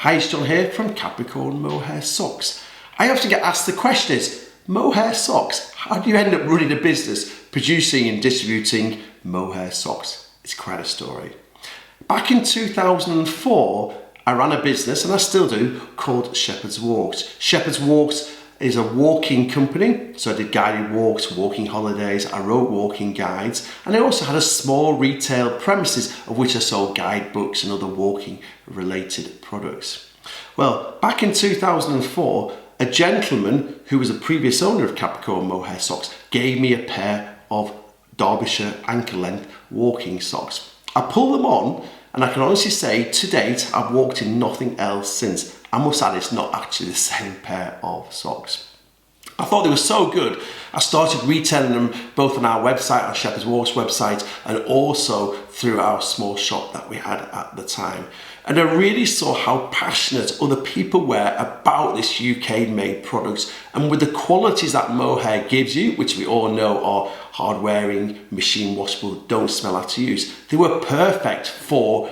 Hi, it's John here from Capricorn Mohair Socks. I often get asked the question is, mohair socks, how do you end up running a business producing and distributing mohair socks? It's quite a story. Back in 2004, I ran a business, and I still do, called Shepherd's Walks. Shepherd's Walks is a walking company, so I did guided walks, walking holidays, I wrote walking guides, and I also had a small retail premises of which I sold guidebooks and other walking related products. Well, back in 2004, a gentleman who was a previous owner of Capricorn Mohair Socks gave me a pair of Derbyshire ankle length walking socks. I pulled them on, and I can honestly say to date I've walked in nothing else since. I must add, it's not actually the same pair of socks. I thought they were so good, I started retailing them both on our website, our Shepherd's Walks website, and also through our small shop that we had at the time. And I really saw how passionate other people were about this UK-made product, and with the qualities that mohair gives you, which we all know are hard-wearing, machine washable, don't smell after use, they were perfect for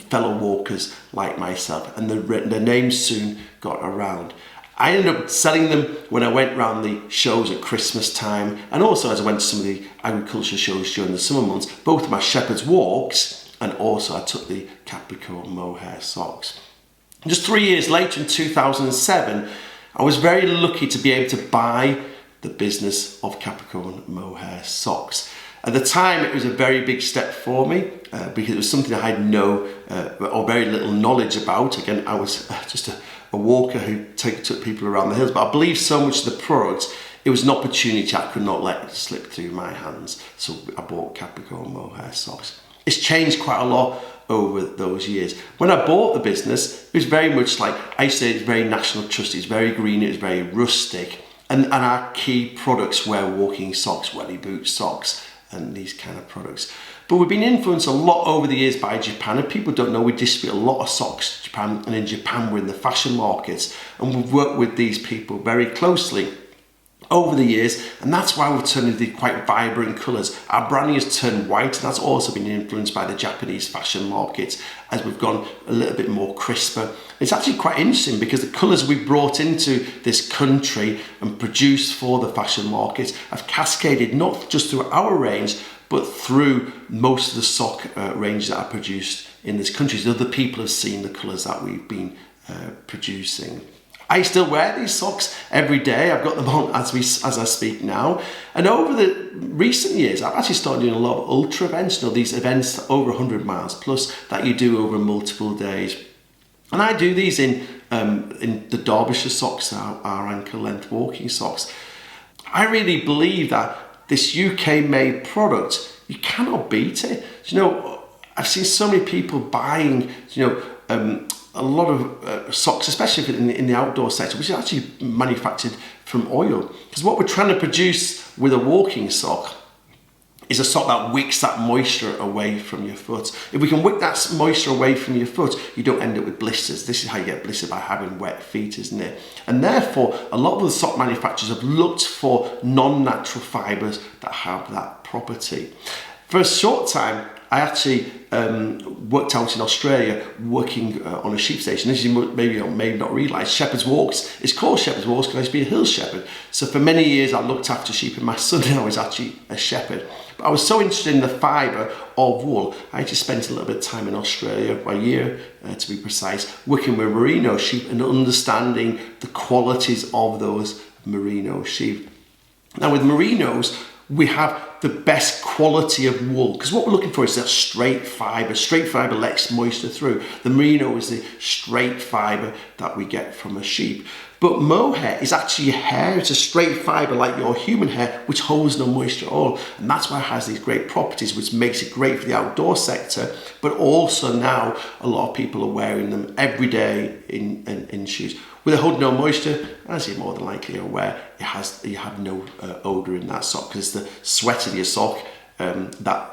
fellow walkers like myself, and the names soon got around. I ended up selling them when I went around the shows at Christmas time, and also as I went to some of the agriculture shows during the summer months, both my Shepherd's Walks, and also I took the Capricorn Mohair Socks. Just 3 years later, in 2007, I was very lucky to be able to buy the business of Capricorn Mohair Socks. At the time, it was a very big step for me because it was something I had no or very little knowledge about. Again, I was just a walker who took people around the hills, but I believed so much of the product, it was an opportunity I could not let slip through my hands. So I bought Capricorn Mohair Socks. It's changed quite a lot over those years. When I bought the business, it was very much like, I used to say it's very national trust, it's very green, it's very rustic. And our key products were walking socks, welly boot socks, and these kind of products. But we've been influenced a lot over the years by Japan, and people don't know we distribute a lot of socks to Japan, and in Japan we're in the fashion markets, and we've worked with these people very closely over the years, and that's why we've turned into quite vibrant colours. Our branding has turned white, and that's also been influenced by the Japanese fashion market as we've gone a little bit more crisper. It's actually quite interesting because the colours we brought into this country and produced for the fashion market have cascaded not just through our range, but through most of the sock range that are produced in this country. So other people have seen the colours that we've been producing. I still wear these socks every day. I've got them on as I speak now. And over the recent years, I've actually started doing a lot of ultra events, these events over 100 miles plus that you do over multiple days. And I do these in the Derbyshire socks, our ankle length walking socks. I really believe that this UK-made product, you cannot beat it. I've seen so many people buying, a lot of socks, especially in the outdoor sector, which is actually manufactured from oil. Because what we're trying to produce with a walking sock is a sock that wicks that moisture away from your foot. If we can wick that moisture away from your foot, you don't end up with blisters. This is how you get blisters, by having wet feet, isn't it? And therefore, a lot of the sock manufacturers have looked for non-natural fibres that have that property. For a short time, I actually worked out in Australia working on a sheep station. As you may not realise, Shepherd's Walks is called Shepherd's Walks because I used to be a hill shepherd. So for many years I looked after sheep, and my son now is actually a shepherd. But I was so interested in the fibre of wool, I actually spent a little bit of time in Australia, a year to be precise, working with merino sheep and understanding the qualities of those merino sheep. Now with merinos, we have the best quality of wool, because what we're looking for is that straight fibre. Straight fibre lets moisture through. The merino is the straight fibre that we get from a sheep. But mohair is actually hair. It's a straight fibre like your human hair, which holds no moisture at all. And that's why it has these great properties, which makes it great for the outdoor sector. But also now, a lot of people are wearing them every day in shoes. With a hold no moisture, as you're more than likely aware, you have no odour in that sock, because it's the sweat in your sock that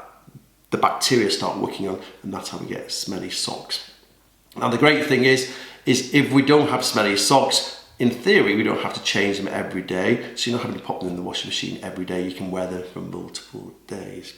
the bacteria start working on, and that's how we get smelly socks. Now the great thing is if we don't have smelly socks, in theory we don't have to change them every day, so you're not having to pop them in the washing machine every day. You can wear them for multiple days.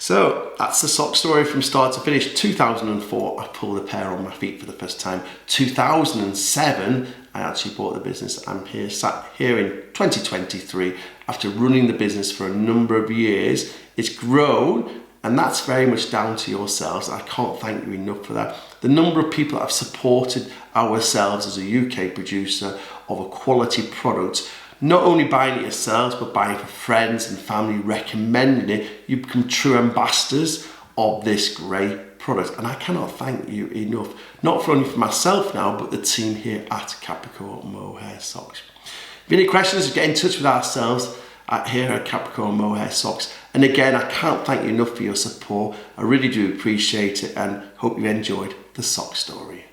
So that's the sock story from start to finish. 2004, I pulled a pair on my feet for the first time. 2007, I actually bought the business. I'm here, sat here in 2023 after running the business for a number of years. It's grown, and that's very much down to yourselves. I can't thank you enough for that. The number of people that have supported ourselves as a UK producer of a quality product, not only buying it yourselves, but buying it for friends and family, recommending it. You become true ambassadors of this great product. And I cannot thank you enough, not only for myself now, but the team here at Capricorn Mohair Socks. If you have any questions, get in touch with ourselves here at Capricorn Mohair Socks. And again, I can't thank you enough for your support. I really do appreciate it and hope you enjoyed the sock story.